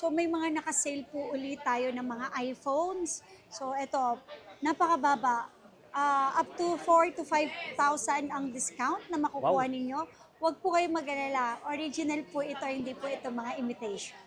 So may mga naka-sale po ulit tayo ng mga iPhones. So ito, napakababa. Up to 4 to 5,000 ang discount na makukuha Wow. ninyo. Huwag po kayong mag-alala. Original po ito, hindi po ito mga imitation.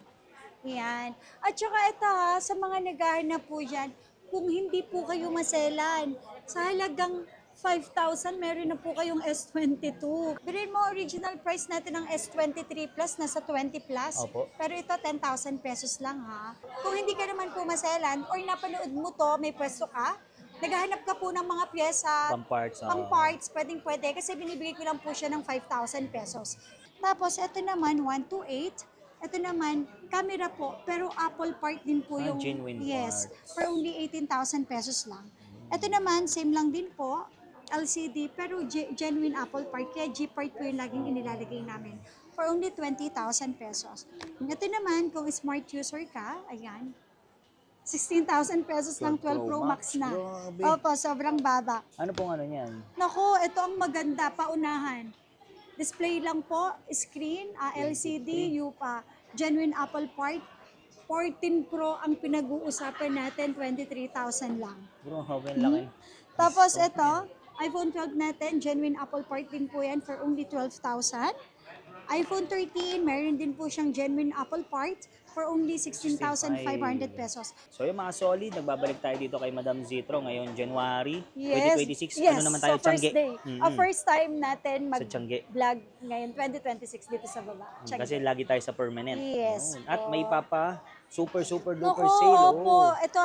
Yan. At saka ito sa mga naghahanap po dyan, kung hindi po kayo maselan, sa halagang 5,000, meron na po kayong S22. Bilhin mo, original price natin ng S23 Plus, nasa 20 plus. Opo. Pero ito, 10,000 pesos lang ha. Kung hindi ka naman po maselan, or napanood mo to, may pwesto ka, naghahanap ka po ng mga pyesa, Pang-parts. pang parts, pwedeng-pwede, kasi binibigay ko lang po siya ng 5,000 pesos. Tapos, ito naman, 128. Ito naman, camera po, pero Apple part din po yung... Genuine yes, parts. for only 18,000 pesos lang. Ito naman, same lang din po, LCD, pero genuine Apple part, kaya G part po yung laging inilalagay namin. For only 20,000 pesos. Ito naman, kung smart user ka, ayan, 16,000 pesos lang, 12 Pro Max na. Grabe. Opo, sobrang baba. Ano pong ano niyan? Naku, ito ang maganda, paunahan. Display lang po, screen, LCD, UPA, genuine Apple part. 14 Pro ang pinag-uusapan natin, 23,000 lang. Bro, ang laki. Tapos ito, iPhone 12 natin, genuine Apple part din po yan for only 12,000. iPhone 13, meron din po siyang genuine Apple part for only 16,500 pesos. So yung mga solid, nagbabalik tayo dito kay Madam Zitro ngayon January Yes. 2026. Yes. Ano naman tayo, So first Tiangge? day. First time natin Sa Tiangge. mag-vlog ngayon, 2026 dito sa baba. Tiangge. Kasi lagi tayo sa permanent. Yes. Yun. At may papa super duper Opo, sale. opo. Ito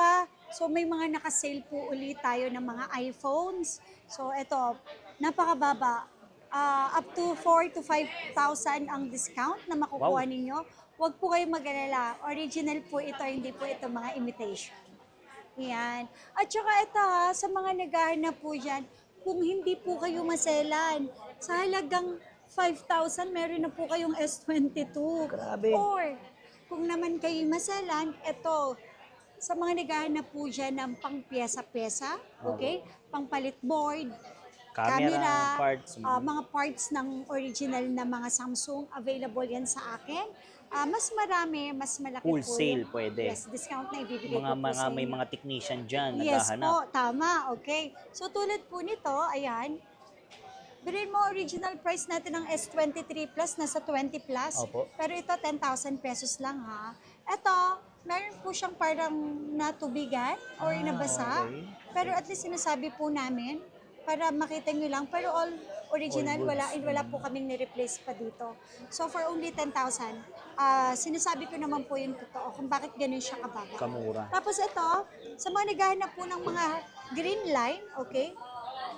so may mga naka-sale po ulit tayo ng mga iPhones. So ito, napakababa. Up to 4 to 5,000 ang discount na makukuha ninyo. Huwag po kayong mag-alala. Original po ito, hindi po ito mga imitation. Yan. At saka ito sa mga naghahanap po dyan, kung hindi po kayo maselan, sa halagang 5,000, meron na po kayong S22. Grabe. Or, kung naman kayo maselan, ito, sa mga naghahanap po dyan ng pang pyesa-pyesa, okay? Pangpalit board, camera, parts. mga parts ng original na mga Samsung, available yan sa akin. Mas marami, mas malaki Full po sale yung, pwede. yes, discount na ibibigay Mga, ko po sa may inyo. mga technician dyan, Yes naghahanap. po, tama, okay. So tulad po nito, ayan, bilhin mo, original price natin ng S23 Plus, nasa 20 plus. Opo. Pero ito, 10,000 pesos lang ha. Ito, meron po siyang parang natubigan or nabasa. okay. Pero at least sinasabi po namin, para makita nyo lang. Pero all original, All goods. wala po kaming ni-replace pa dito. So for only 10,000, sinasabi ko naman po yung totoo kung bakit ganun siya kababa. Kamura. Tapos ito, sa mga naghahanap po ng mga green line, okay?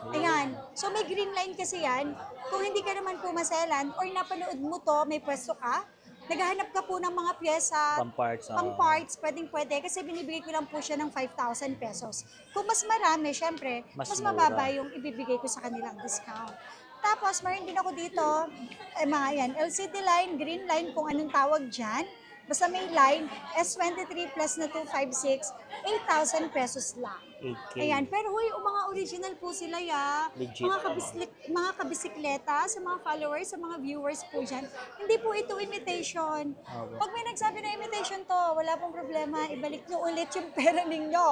Ayan. So may green line kasi yan. Kung hindi ka naman po maselan or napanood mo to, may pwesto ka, naghahanap ka po ng mga pyesa, Pang-parts. pang parts, pwedeng-pwede, kasi binibigay ko lang po siya ng 5,000 pesos. Kung mas marami, syempre, Mas mas mura. mababa yung ibibigay ko sa kanilang discount. Tapos, meron din ako dito, mga yan, LCD line, green line, kung anong tawag dyan. Basta may line, S23 plus na 256, 8,000 pesos lang. 8K. Ayan, pero huy, mga original po sila ya. Legit. Mga kabisikleta, sa mga followers, sa mga viewers po dyan. Hindi po ito imitation. Okay. Pag may nagsabi na imitation to, wala pong problema, ibalik nyo ulit yung pera ninyo.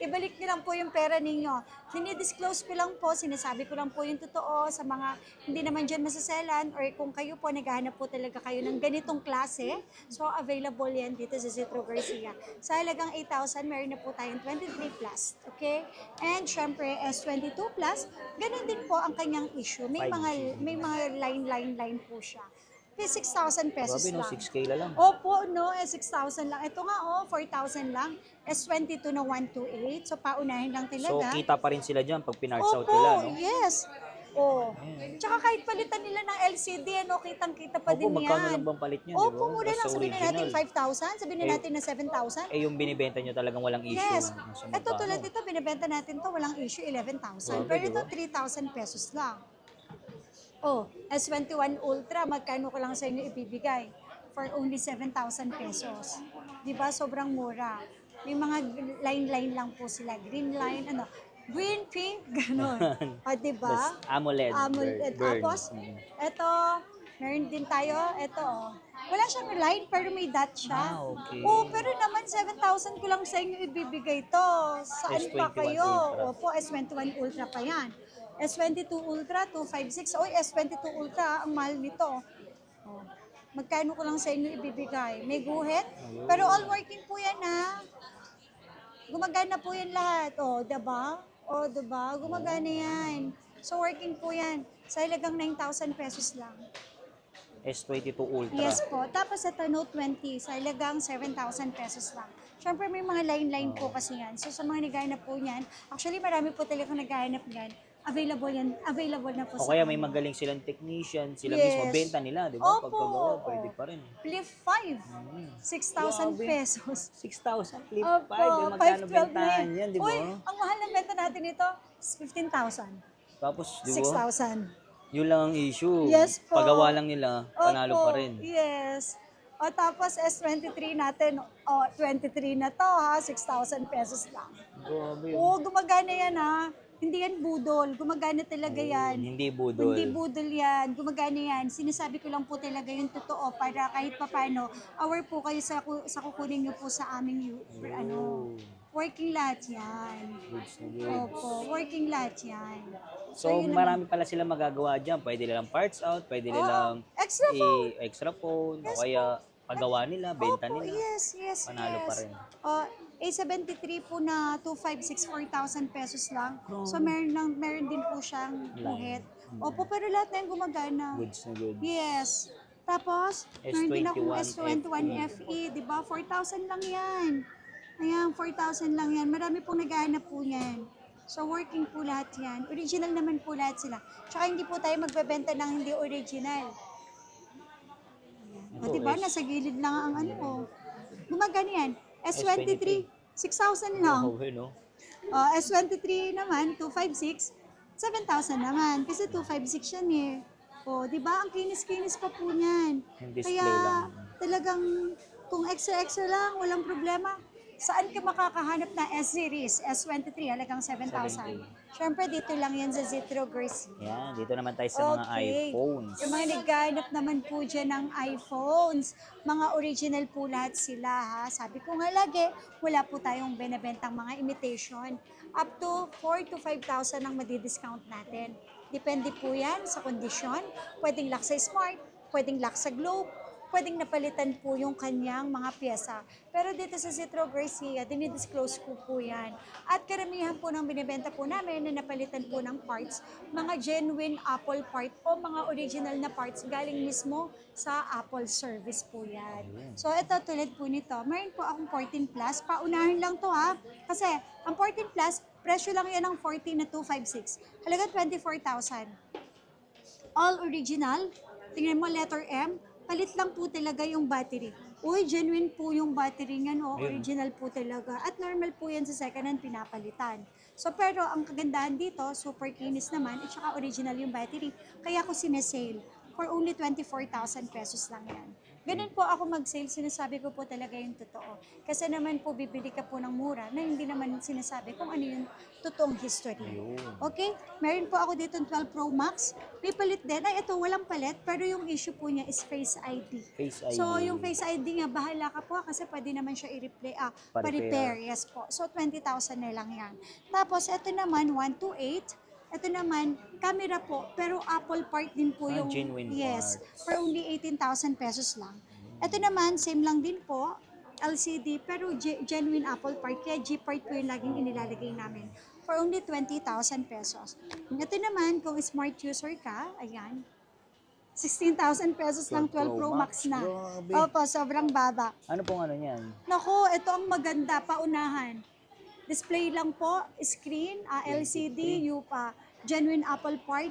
Ibalik nyo lang po yung pera ninyo. Dinidisclose ko lang po, sinasabi ko lang po yung totoo sa mga hindi naman dyan masaselan or kung kayo po naghahanap po talaga kayo ng ganitong klase, so available yan dito sa Zitro Garcia. Sa halagang 8,000, meron na po tayong 23 plus. Okay? And syempre, S22 plus, ganun din po ang kanyang issue. May 5G. mga line po siya. 6,000 pesos Grabe, no? lang. 6K na lang. Opo, no, 6,000 lang. Ito nga, 4,000 lang. S22 na 128. So, paunahin lang So, talaga. kita pa rin sila dyan pag pinarts out Opo, nila, no? yes. Oh. Tsaka kahit palitan nila ng LCD, ano, kitang-kita pa Opo, din magkano yan. lang bang palit niyan, Opo, di ba? mura lang. Basta Sabihin na natin original. 5,000, sabihin na natin na 7,000. Eh, yung binibenta nyo talagang walang issue. Yes. Nasa Ito magkano. tulad ito, binibenta natin to walang issue, 11,000. Grabe, Pero di ito, ba? 3,000 pesos lang. Oh, S21 Ultra, magkano ko lang sa inyo ibibigay? For only 7,000 pesos. Di ba? Sobrang mura. May mga line-line lang po sila. Green line, ano, green, pink, gano'n. Di ba? Bas- AMOLED. AMOLED. Burn. Tapos, ito, meron din tayo, ito, Wala siyang line, pero may dot siya. Okay. Oo, pero naman 7,000 ko lang sa inyo ibibigay to. Saan pa S21 kayo? Ultra. Opo, S21 Ultra pa yan. S22 Ultra, 256. Oy, S22 Ultra, ang mahal nito. Oh. Magkano ko lang sa inyo ibibigay? May guhit? Pero all working po yan ha. Gumagana po yan lahat. O, diba? O, diba? Gumagana yan. So, working po yan. Sa halagang 9,000 pesos lang. S22 Ultra. Yes po. Tapos ito, Note 20, sa halagang 7,000 pesos lang. Siyempre, may mga line-line po kasi yan. So, sa mga naghahanap po yan, actually, marami po talagang naghahanap yan. Available yan. Available na po O kaya may amin. magaling silang technician, sila Yes. mismo benta nila, di ba? Opo. Pagkagawa, pwede pa rin. Flip 5, Mm. 6,000 Grabe. pesos. 6,000 flip Opo, 5, eh, magkano 512 bentahan na yan, di Uy, ba? ang mahal ng benta natin ito is 15,000. Tapos, di ba? 6,000. Yun lang ang issue. Yes po. Pagawa lang nila, panalo Opo, pa rin. Yes. O tapos S23 natin, 23 na to ha, 6,000 pesos lang. Grabe. Oo, gumagana yan ha. Hindi yan budol, gumagana talaga yan. Hindi budol. Hindi budol yan, gumagana yan. Sinasabi ko lang po talaga yung totoo para kahit papano, aware po kayo sa kukunin nyo po sa aming working lahat yan. Goods na goods. Opo, working lahat yan. So, yun marami pala sila magagawa dyan. Pwede nilang parts out, pwede nilang extra phone. extra phone, o Yes kaya pagawa nila, benta Opo, nila. yes. Panalo pa rin. A73 po na 256, 4,000 pesos lang. So meron din po siyang guhit. Opo, pero lahat na yung gumagana. Goods na goods. Yes. Tapos, meron din akong S21 S21 FE, di ba? 4,000 lang yan. Ayan, 4,000 lang yan. Marami pong naghahanap po yan. So, working po lahat yan. Original naman po lahat sila. Tsaka hindi po tayo magbebenta ng hindi original. O, Ito, di ba? S- Nasa gilid lang ang ano ko. Gumagana yan. S23, 6,000 lang. Okay, no? S23 naman, 256, 7,000 naman. Kasi 256 yan eh. O, di ba? Ang kinis-kinis pa po niyan. Yung display Kaya lang. talagang kung extra-extra lang, walang problema. Saan ka makakahanap na S-Series, S23, halagang 7,000? Siyempre, dito lang yan sa Zitro Gracie. Yan, dito naman tayo sa mga iPhones. Yung mga naghahanap naman po dyan ng iPhones, mga original po lahat sila ha. Sabi ko nga lagi, wala po tayong binibentang mga imitation. Up to 4,000 to 5,000 ang madi-discount natin. Depende po yan sa kondisyon. Pwedeng lock sa Smart, pwedeng lock sa Globe, pwedeng napalitan po yung kanyang mga pyesa. Pero dito sa Zitro Garcia, dinidisclose ko po yan. At karamihan po ng binibenta po namin na napalitan po ng parts, mga genuine Apple part o mga original na parts galing mismo sa Apple service po yan. So ito tulad po nito, mayroon po akong 14 Plus. Paunahin lang to ha. Kasi ang 14 Plus, presyo lang yan ng 14 na 256. Halaga 24,000. All original. Tingnan mo, letter M. Palit lang po talaga yung battery. Uy, genuine po yung battery niyan, oh. Original po talaga. At normal po yan sa second hand pinapalitan. So, pero ang kagandahan dito, super kinis naman, at saka original yung battery. Kaya ko sinesale. For only 24,000 pesos lang yan. Ganun po ako mag-sale, sinasabi ko po talaga yung totoo. Kasi naman po, bibili ka po ng mura na hindi naman sinasabi kung ano yung totoong history. Okay? Meron po ako dito 12 Pro Max. May palit din. Ay, ito, walang palit. Pero yung issue po niya is Face ID. Face ID. So, yung Face ID nga, bahala ka po kasi pwede naman siya i-replay, pa-repair. Yes po. So, 20,000 na lang yan. Tapos, ito naman, 128. Ito naman, camera po, pero Apple part din po yung... Genuine yes, parts. for only 18,000 pesos lang. Ito naman, same lang din po, LCD, pero genuine Apple part, kaya G part po yung laging inilalagay namin. For only 20,000 pesos. Ito naman, kung smart user ka, ayan, 16,000 pesos lang, 12 Pro Max na. Grabe. Opo, sobrang baba. Ano pong ano niyan? Nako, ito ang maganda, paunahan. Display lang po, screen, LCD, UPA, genuine Apple part.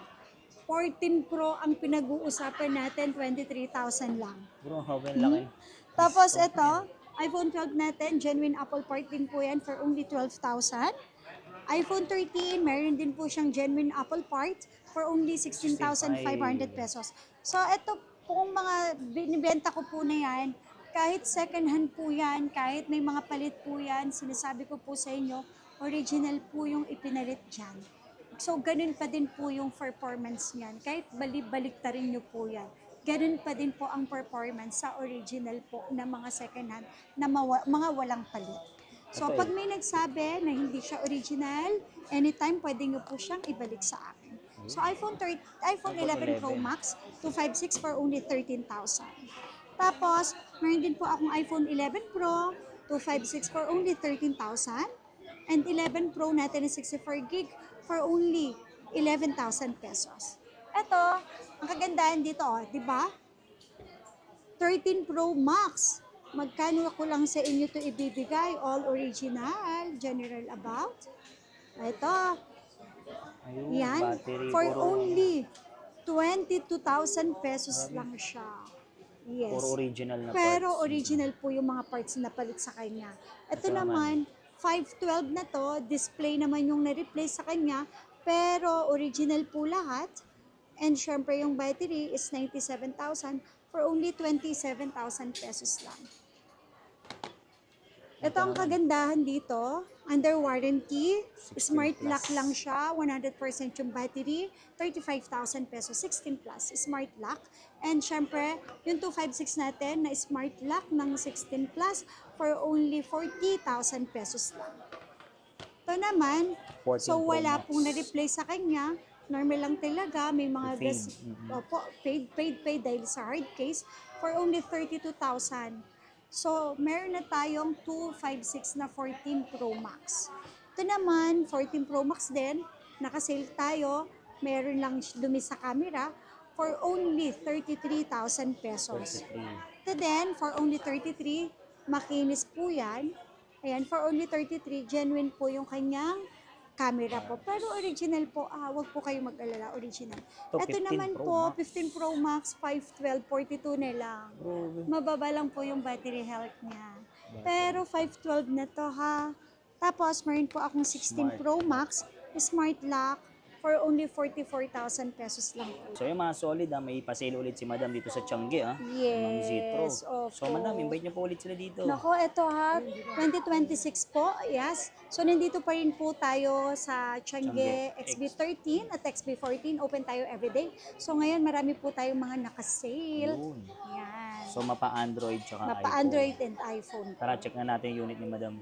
14 Pro ang pinag-uusapan natin, 23,000 lang. Bro, ang laki. Tapos ito, iPhone 12 natin, genuine Apple part din po yan for only 12,000. iPhone 13, meron din po siyang genuine Apple part for only 16,500 pesos. So ito pong mga binibenta ko po na yan, kahit second hand po yan, kahit may mga palit po yan, sinasabi ko po sa inyo, original po yung ipinalit dyan. So, ganun pa din po yung performance niyan. Kahit balik-ta rin nyo po yan. ganun pa din po ang performance sa original po na mga second hand na mga walang palit. So Okay. pag may nagsabi na hindi siya original, anytime pwede nyo po siyang ibalik sa akin. So iPhone 11 Pro 11. Max 256 for only 13,000. Tapos, meron din po akong iPhone 11 Pro 256 for only 13,000. And 11 Pro natin na 64 gig for only 11,000 pesos. Ito, ang kagandahan dito, di ba? 13 Pro Max. Magkano ako lang sa inyo to ibibigay? All original, general about. Ito, Ayun, yan. battery. For puro, only 22,000 pesos lang siya. Yes. puro original na Pero parts. original po yung mga parts na palit sa kanya. Ito Ito naman, 512 na to, display naman yung na-replace sa kanya, pero original po lahat. And syempre yung battery is 97,000 for only 27,000 pesos lang. Ito ang kagandahan dito, under warranty, 16 smart plus. lock lang siya, 100% yung battery, 35,000 pesos, 16 plus, smart lock. And syempre, yung 256 natin na smart lock ng 16 plus for only 40,000 pesos lang. Ito naman, 14 so Pro wala Max. pong na-replace sa kanya, normal lang talaga, may mga Paid. opo, paid dahil sa hard case for only 32,000. So, meron na tayong 256 na 14 Pro Max. Ito naman, 14 Pro Max din, nakasale tayo, meron lang dumi sa camera for only 33,000 pesos. 33. Ito din, for only 33, makinis po yan. Ayan, for only 33, genuine po yung kanyang camera po. Pero original po, wag po kayo mag-alala, original. Ito, Ito 15 naman Pro po, Max. 15 Pro Max, 512, 42 na lang. Grabe. Mababa lang po yung battery health niya. Pero 512 na to ha. Tapos, meron po akong 16 Smart. Pro Max, smart lock, for only 44,000 pesos lang po. So yung mga solid may pasale ulit si Madam dito sa Tiangge Ma'am Zitro. Yes, opo. So Madam, invite niyo po ulit sila dito. Nako, eto ha, 2026 po, yes. So, nandito pa rin po tayo sa Tiangge XB13 at XB14. Open tayo everyday. So, ngayon marami po tayong mga nakasale. Yun. Yan. So mapa-Android tsaka Mapa-Android and iPhone. Tara, check na natin yung unit ni Madam.